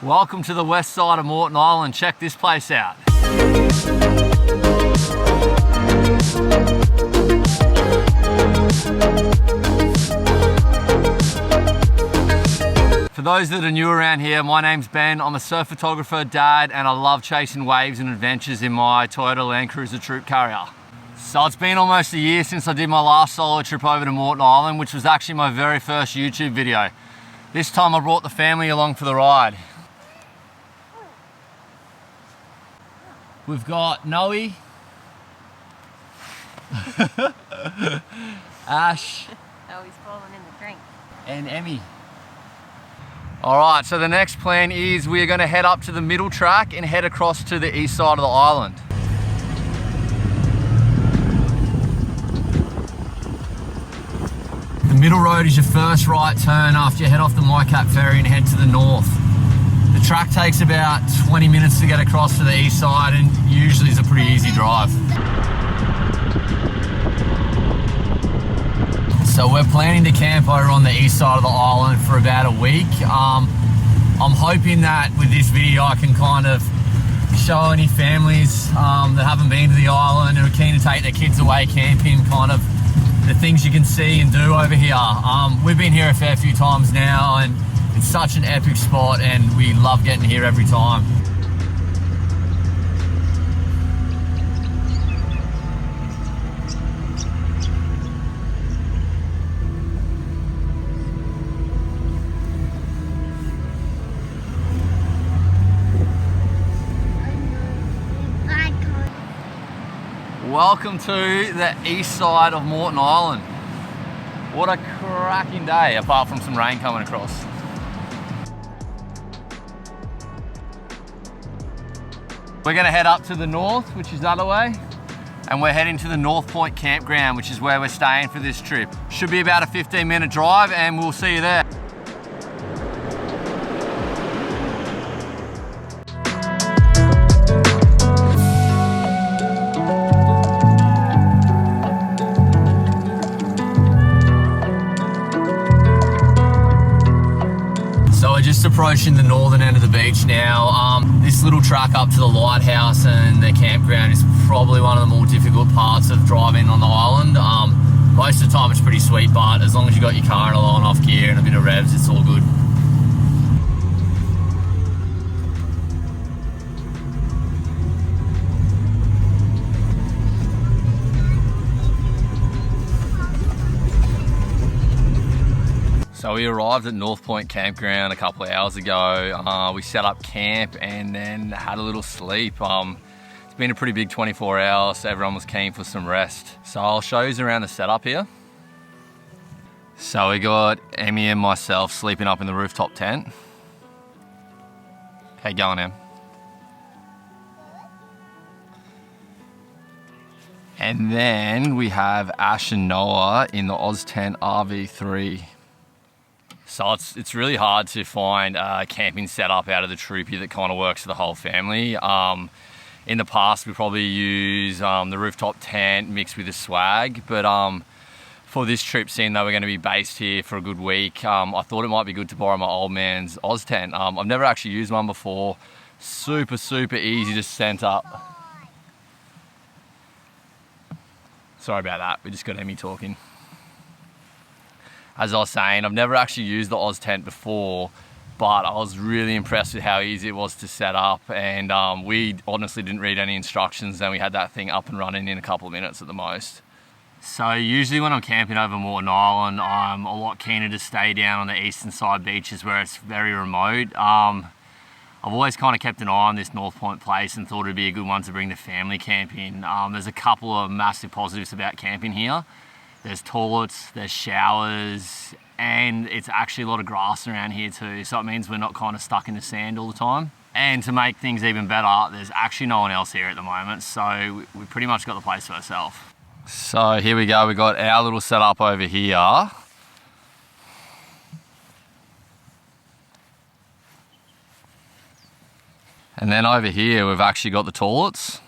Welcome to the west side of Moreton Island. Check this place out. For those that are new around here, my name's Ben. I'm a surf photographer, dad, and I love chasing waves and adventures in my Toyota Land Cruiser Troop Carrier. So it's been almost a year since I did my last solo trip over to Moreton Island, which was actually my very first YouTube video. This time I brought the family along for the ride. We've got Noe, Ash, Oh, he's fallen in the drink. and Emmy. All right, so the next plan is we're gonna head up to the middle track and head across to the east side of the island. The middle road is your first right turn after you head off the Mycap ferry and head to the north. The track takes about 20 minutes to get across to the east side and usually is a pretty easy drive. So we're planning to camp over on the east side of the island for about a week. I'm hoping that with this video I can kind of show any families that haven't been to the island and are keen to take their kids away camping, kind of the things you can see and do over here. We've been here a fair few times now and it's such an epic spot and we love getting here every time. Welcome to the east side of Moreton Island. What a cracking day, apart from some rain coming across. We're gonna head up to the north, which is the other way, and we're heading to the North Point Campground, which is where we're staying for this trip. Should be about a 15-minute drive and we'll see you there. Just approaching the northern end of the beach now. This little track up to the lighthouse and the campground is probably one of the more difficult parts of driving on the island. Most of the time it's pretty sweet, but as long as you got your car in a low and off gear and a bit of revs, it's all good. So we arrived at North Point Campground a couple of hours ago. We set up camp and then had a little sleep. It's been a pretty big 24 hours, so everyone was keen for some rest. So I'll show you around the setup here. So we got Emmy and myself sleeping up in the rooftop tent. How you going, Em? And then we have Ash and Noah in the OZ Tent RV3. So it's really hard to find a camping setup out of the troopy that kind of works for the whole family. In the past, we probably use the rooftop tent mixed with a swag, but for this trip, seeing that we're going to be based here for a good week, I thought it might be good to borrow my old man's OZ tent. I've never actually used one before. Super easy to set up. Sorry about that, we just got Emmy talking. As I was saying, I've never actually used the OZ tent before, but I was really impressed with how easy it was to set up, and we honestly didn't read any instructions and we had that thing up and running in a couple of minutes at the most. So usually when I'm camping over Moreton Island, I'm a lot keener to stay down on the eastern side beaches where it's very remote. I've always kind of kept an eye on this North Point place and thought it'd be a good one to bring the family camping. There's a couple of massive positives about camping here. There's toilets, there's showers, and it's actually a lot of grass around here too. So it means we're not kind of stuck in the sand all the time. And to make things even better, there's actually no one else here at the moment. So we pretty much got the place to ourselves. So here we go, we got our little setup over here. And then over here, we've actually got the toilets.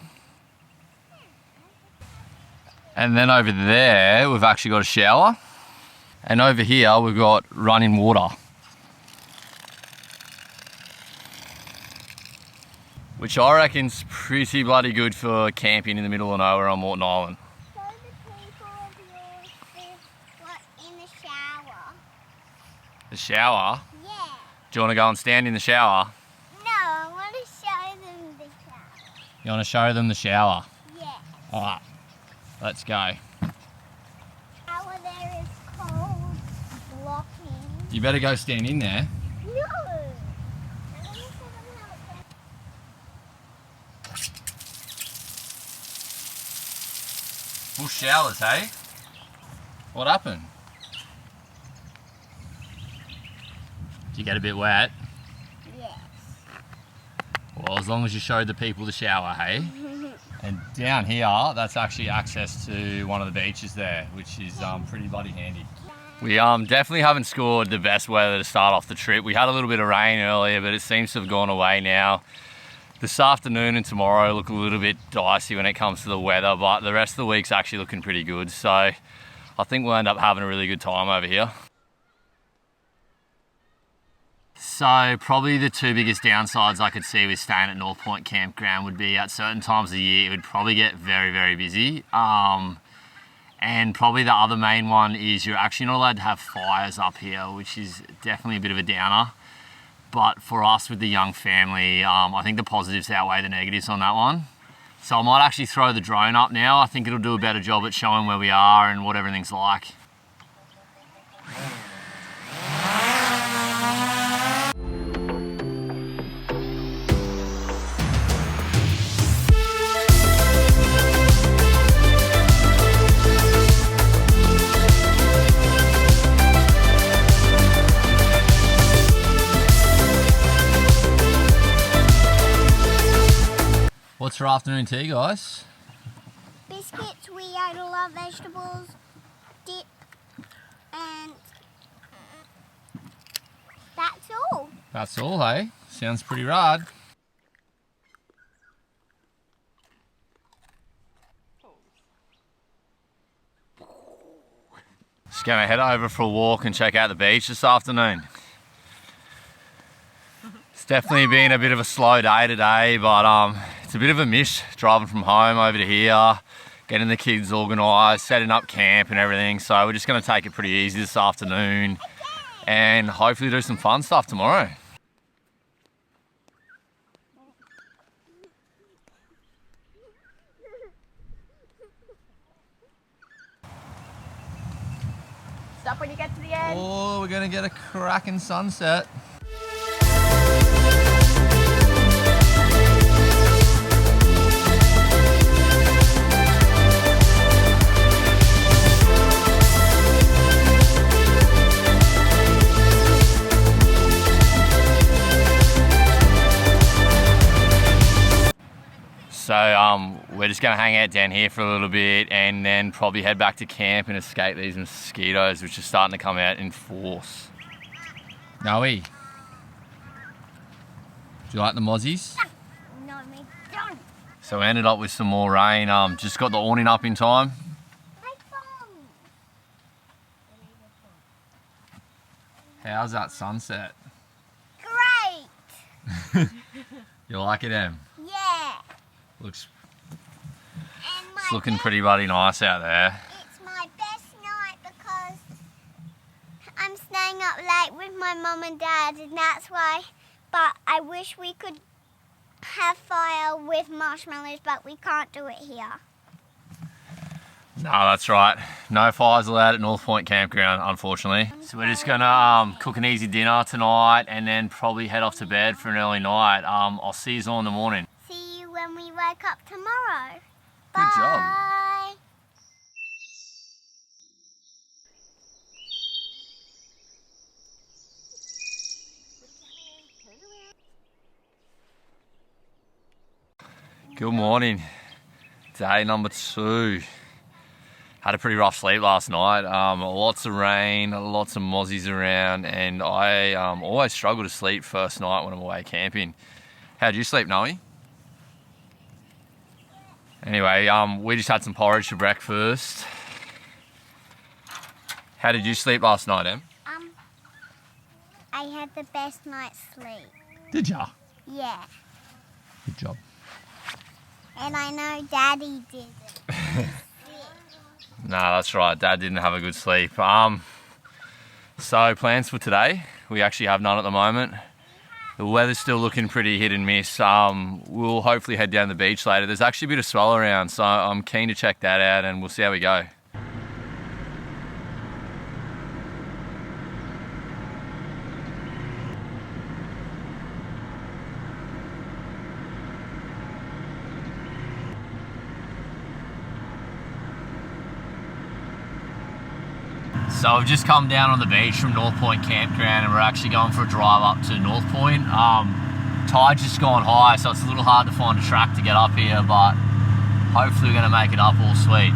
And then over there, we've actually got a shower. And over here, we've got running water. which I reckon's pretty bloody good for camping in the middle of nowhere on Moreton Island. Show the people of yours what in the shower. The shower? Yeah. Do you want to go and stand in the shower? No, I want to show them the shower. You want to show them the shower? Yeah. Alright, let's go. Shower there is cold, blocking. You better go stand in there. No. I want to show them how it's Full showers, hey? What happened? Did you get a bit wet? Yes. Well, as long as you showed the people the shower, hey? And down here, that's actually access to one of the beaches there, which is pretty bloody handy. We definitely haven't scored the best weather to start off the trip. We had a little bit of rain earlier, but it seems to have gone away now. This afternoon and tomorrow look a little bit dicey when it comes to the weather, but the rest of the week's actually looking pretty good. So I think we'll end up having a really good time over here. So probably the two biggest downsides I could see with staying at North Point Campground would be at certain times of the year it would probably get very, very busy. And probably the other main one is you're actually not allowed to have fires up here, which is definitely a bit of a downer. But for us with the young family, I think the positives outweigh the negatives on that one. So I might actually throw the drone up now. I think it'll do a better job at showing where we are and what everything's like. What's for afternoon tea, guys? biscuits, we ate a lot of vegetables, dip, and that's all. That's all, hey? Sounds pretty rad. Just gonna head over for a walk and check out the beach this afternoon. It's definitely been a bit of a slow day today, but it's a bit of a miss driving from home over to here, getting the kids organised, setting up camp and everything. So we're just gonna take it pretty easy this afternoon and hopefully do some fun stuff tomorrow. Stop when you get to the end. Oh, we're gonna get a cracking sunset. So we're just gonna hang out down here for a little bit and then probably head back to camp and escape these mosquitoes which are starting to come out in force. Noe, do you like the mozzies? No, me don't. So we ended up with some more rain, just got the awning up in time. My phone. How's that sunset? Great. You like it, Em? Yeah. Looks, And it's looking pretty bloody nice out there. It's my best night because I'm staying up late with my mum and dad, and that's why. But I wish we could have fire with marshmallows, but we can't do it here. No, that's right. No fires allowed at North Point Campground, unfortunately. So we're just gonna cook an easy dinner tonight and then probably head off to bed for an early night. I'll see you all in the morning. See you when we wake up tomorrow. Good job. Bye. Good morning. Day number 2. Had a pretty rough sleep last night. Lots of rain, lots of mozzies around, and I always struggle to sleep first night when I'm away camping. How'd you sleep, Noe? Anyway, we just had some porridge for breakfast. How did you sleep last night, Em? I had the best night's sleep. Did ya? Yeah. Good job. And I know Daddy didn't. No, that's right. Dad didn't have a good sleep. So plans for today, we actually have none at the moment. The weather's still looking pretty hit and miss. We'll hopefully head down the beach later. There's actually a bit of swell around, so I'm keen to check that out and we'll see how we go. So we've just come down on the beach from North Point Campground and we're actually going for a drive up to North Point. Tide's just gone high, so it's a little hard to find a track to get up here, but hopefully we're going to make it up all sweet.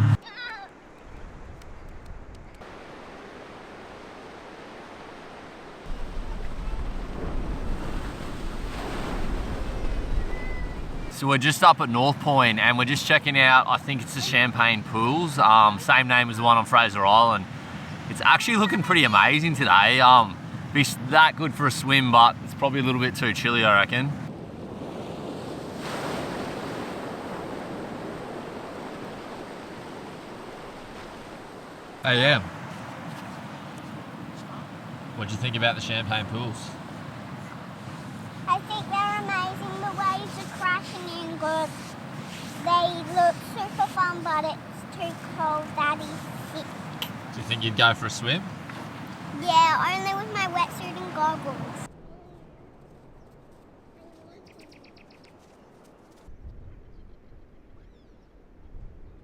So we're just up at North Point and we're just checking out, I think it's the Champagne Pools, same name as the one on Fraser Island. It's actually looking pretty amazing today. Be that good for a swim, but it's probably a little bit too chilly, I reckon. Hey, yeah. What do you think about the Champagne Pools? I think they're amazing. The waves are crashing in good. They look super fun, but it's too cold. Daddy's sick. Do you think you'd go for a swim? Yeah, only with my wetsuit and goggles.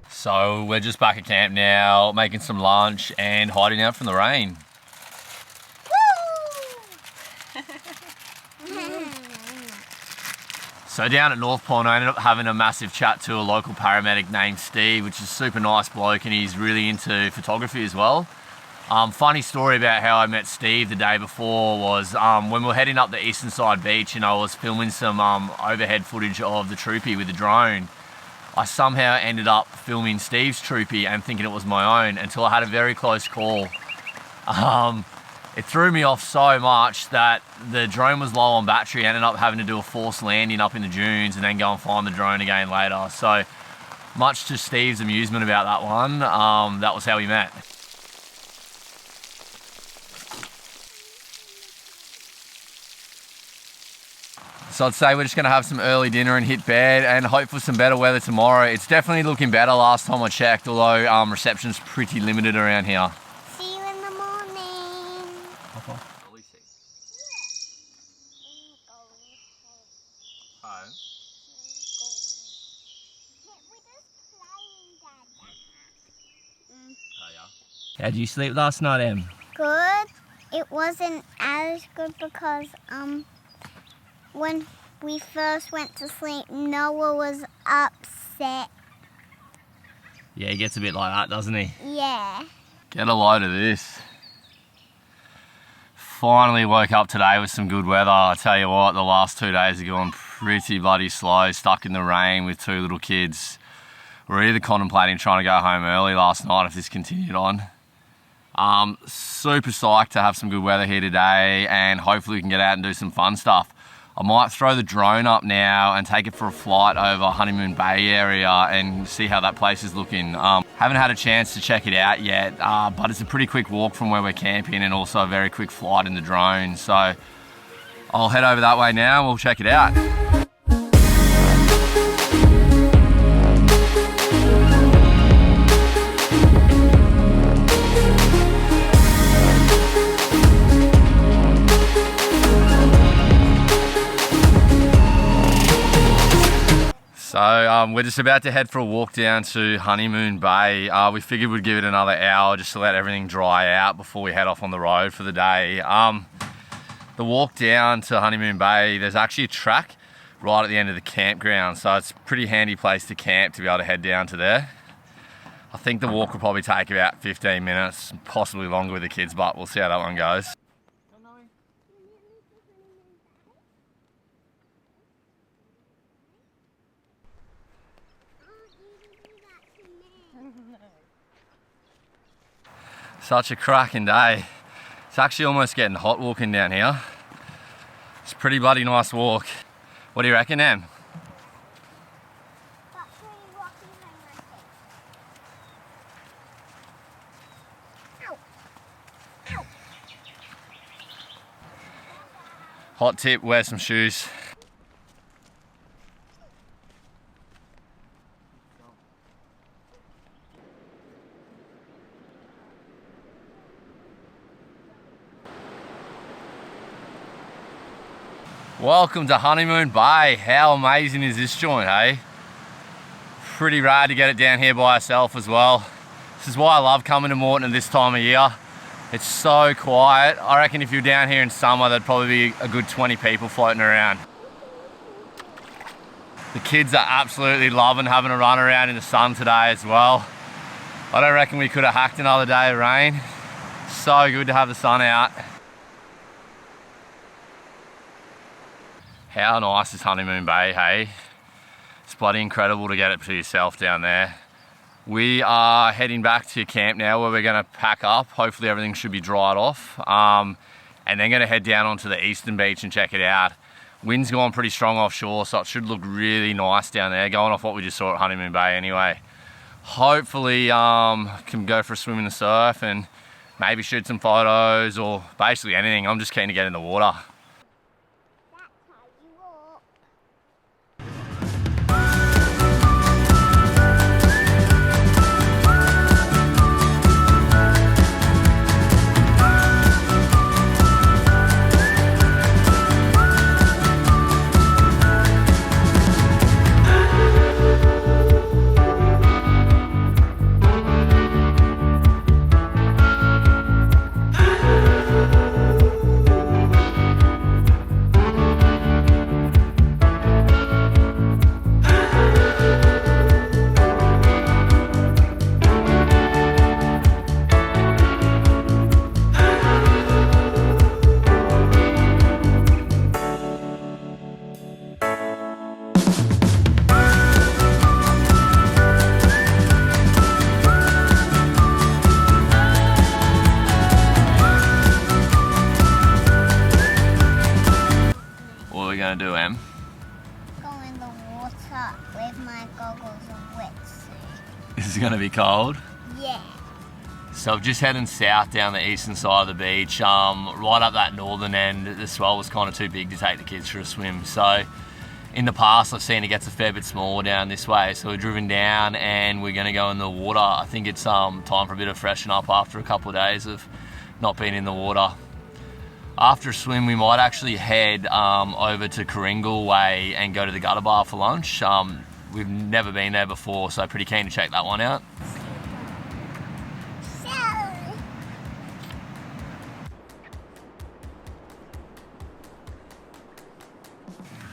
So we're just back at camp now, making some lunch and hiding out from the rain. So down at North Point, I ended up having a massive chat to a local paramedic named Steve, which is a super nice bloke and he's really into photography as well. Funny story about how I met Steve the day before was when we were heading up the eastern side beach and I was filming some overhead footage of the troopy with the drone. I somehow ended up filming Steve's troopy and thinking it was my own until I had a very close call. It threw me off so much that the drone was low on battery. I ended up having to do a forced landing up in the dunes and then go and find the drone again later. So much to Steve's amusement about that one, that was how we met. So I'd say we're just gonna have some early dinner and hit bed and hope for some better weather tomorrow. It's definitely looking better last time I checked, although reception's pretty limited around here. See you in the morning. Okay. How did you sleep last night, Em? Good. It wasn't as good because when we first went to sleep, Noah was upset. Yeah, he gets a bit like that, doesn't he? Yeah. Get a load of this. Finally woke up today with some good weather. I tell you what, the last 2 days have gone pretty bloody slow, stuck in the rain with two little kids. We're either contemplating trying to go home early last night if this continued on. Super psyched to have some good weather here today and hopefully we can get out and do some fun stuff. I might throw the drone up now and take it for a flight over Honeymoon Bay area and see how that place is looking. Haven't had a chance to check it out yet, but it's a pretty quick walk from where we're camping and also a very quick flight in the drone. So I'll head over that way now and we'll check it out. So we're just about to head for a walk down to Honeymoon Bay. We figured we'd give it another hour just to let everything dry out before we head off on the road for the day. The walk down to Honeymoon Bay, there's actually a track right at the end of the campground, so it's a pretty handy place to camp to be able to head down to there. I think the walk will probably take about 15 minutes, possibly longer with the kids, but we'll see how that one goes. Such a cracking day. It's actually almost getting hot walking down here. It's a pretty bloody nice walk. What do you reckon, Em? Hot tip, wear some shoes. Welcome to Honeymoon Bay. How amazing is this joint, hey? Pretty rad to get it down here by yourself as well. This is why I love coming to Moreton at this time of year. It's so quiet. I reckon if you're down here in summer, there'd probably be a good 20 people floating around. The kids are absolutely loving having a run around in the sun today as well. I don't reckon we could have hacked another day of rain. So good to have the sun out. How nice is Honeymoon Bay, hey? It's bloody incredible to get it to yourself down there. We are heading back to camp now where we're gonna pack up. Hopefully everything should be dried off. And then gonna head down onto the eastern beach and check it out. Wind's going pretty strong offshore, so it should look really nice down there, going off what we just saw at Honeymoon Bay anyway. Hopefully can go for a swim in the surf and maybe shoot some photos or basically anything. I'm just keen to get in the water. Do, Em? Go in the water with my goggles and wetsuit. This is going to be cold? Yeah. So I'm just heading south down the eastern side of the beach. Right up that northern end, the swell was kind of too big to take the kids for a swim. So in the past, I've seen it gets a fair bit smaller down this way. So we're driven down and we're going to go in the water. I think it's time for a bit of freshen up after a couple of days of not being in the water. After a swim, we might actually head over to Coringal Way and go to the Gutter Bar for lunch. We've never been there before, so pretty keen to check that one out.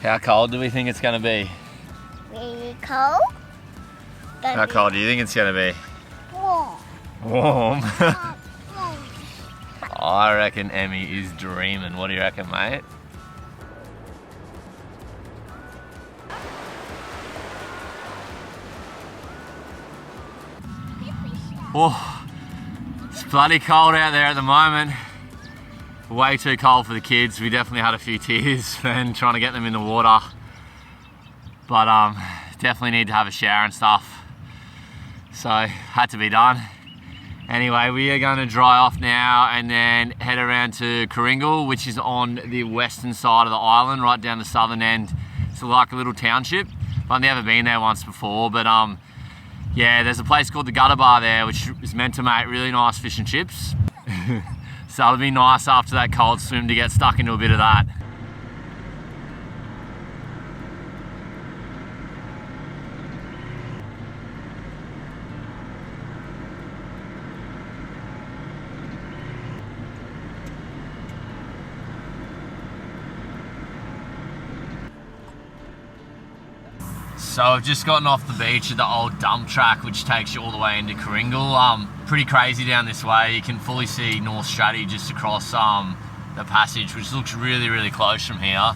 How cold do we think it's going to be? Really cold. How cold do you think it's going to be? Warm. Warm? I reckon Emmy is dreaming. What do you reckon, mate? Oh, it's bloody cold out there at the moment. Way too cold for the kids. We definitely had a few tears then trying to get them in the water. But definitely need to have a shower and stuff. So had to be done. Anyway, we are going to dry off now and then head around to Coringal, which is on the western side of the island, right down the southern end. It's like a little township. I've never been there once before, but yeah, there's a place called the Gutter Bar there, which is meant to make really nice fish and chips. So it'll be nice after that cold swim to get stuck into a bit of that. So I've just gotten off the beach at the old dump track, which takes you all the way into Coringal. Pretty crazy down this way. You can fully see North Stratty just across the passage, which looks really, really close from here.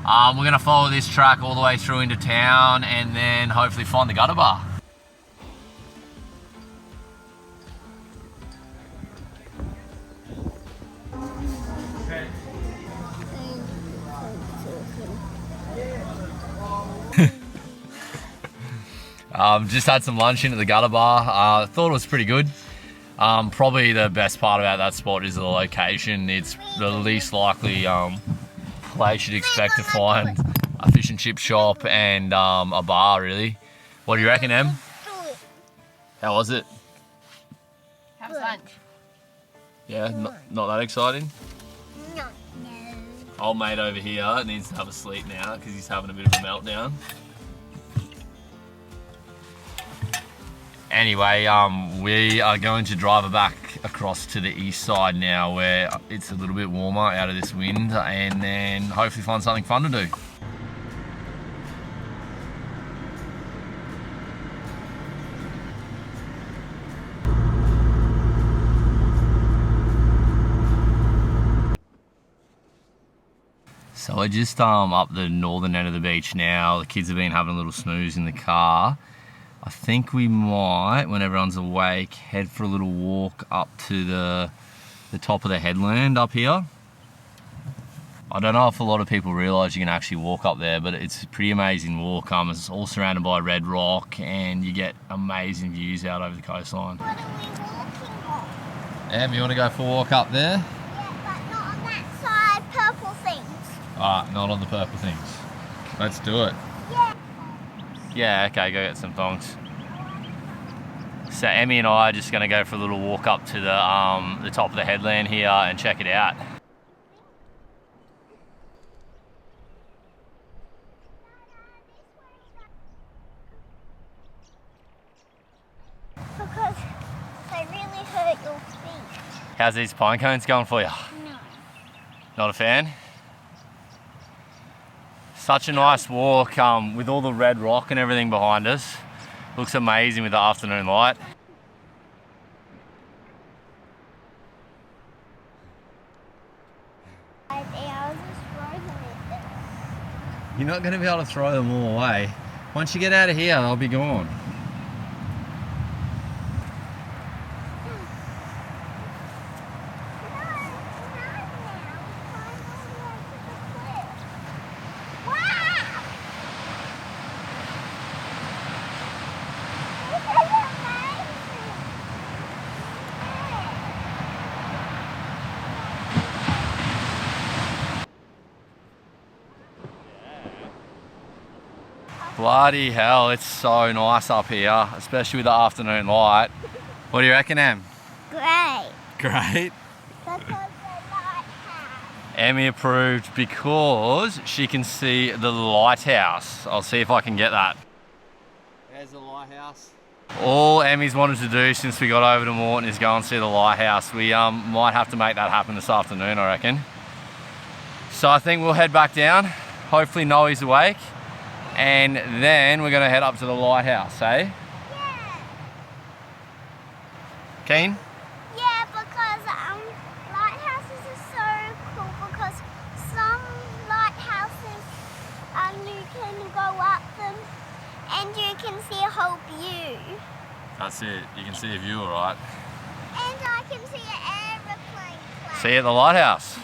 We're going to follow this track all the way through into town and then hopefully find the Gutter Bar. Just had some lunch in at the Gutter Bar. Thought it was pretty good. Probably the best part about that spot is the location. It's the least likely place you'd expect to find a fish and chip shop and a bar, really. What do you reckon, Em? Good. How was it? Have lunch. Yeah, not that exciting? No. Old mate over here needs to have a sleep now because he's having a bit of a meltdown. Anyway, we are going to drive back across to the east side now where it's a little bit warmer out of this wind, and then hopefully find something fun to do. So we're just up the northern end of the beach now. The kids have been having a little snooze in the car. I think we might, when everyone's awake, head for a little walk up to the top of the headland up here. I don't know if a lot of people realise you can actually walk up there, but it's a pretty amazing walk. It's all surrounded by red rock and you get amazing views out over the coastline. What are we walking on? Em, you want to go for a walk up there? Yeah, but not on that side, purple things. Alright, not on the purple things. Let's do it. Yeah. Yeah, okay, go get some thongs. So Emmy and I are just going to go for a little walk up to the top of the headland here and check it out. Because they really hurt your feet. How's these pine cones going for you? No. Not a fan? Such a nice walk with all the red rock and everything behind us. Looks amazing with the afternoon light. You're not going to be able to throw them all away. Once you get out of here, they'll be gone. Bloody hell, it's so nice up here, especially with the afternoon light. What do you reckon, Em? Great. Great. Because the lighthouse. Emmy approved because she can see the lighthouse. I'll see if I can get that. There's the lighthouse. All Emmy's wanted to do since we got over to Moreton is go and see the lighthouse. We might have to make that happen this afternoon, I reckon. So I think we'll head back down. Hopefully Noe's awake. And then we're going to head up to the lighthouse, eh? Yeah. Keen? Yeah, because lighthouses are so cool because some lighthouses you can go up them and you can see a whole view. That's it. You can see a view, all right? And I can see an aeroplane flag. See you at the lighthouse.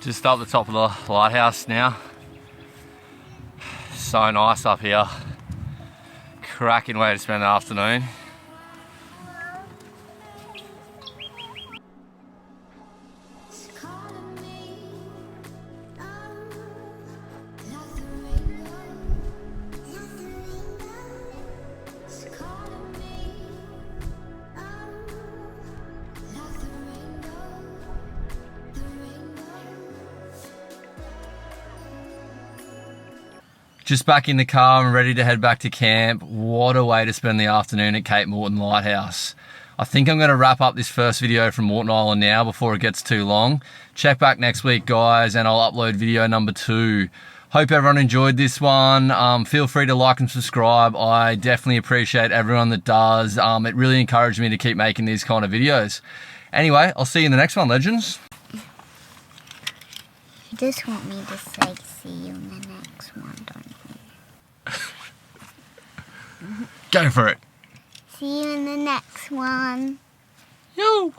Just up the top of the lighthouse now. so nice up here. Cracking way to spend the afternoon. Just back in the car and ready to head back to camp. What a way to spend the afternoon at Cape Moreton Lighthouse. I think I'm going to wrap up this first video from Moreton Island now before it gets too long. Check back next week, guys, and I'll upload video number 2. Hope everyone enjoyed this one. Feel free to like and subscribe. I definitely appreciate everyone that does. It really encouraged me to keep making these kind of videos. Anyway, I'll see you in the next one, legends. You just want me to say see you in the next one, don't you? Go for it. See you in the next one. Yo.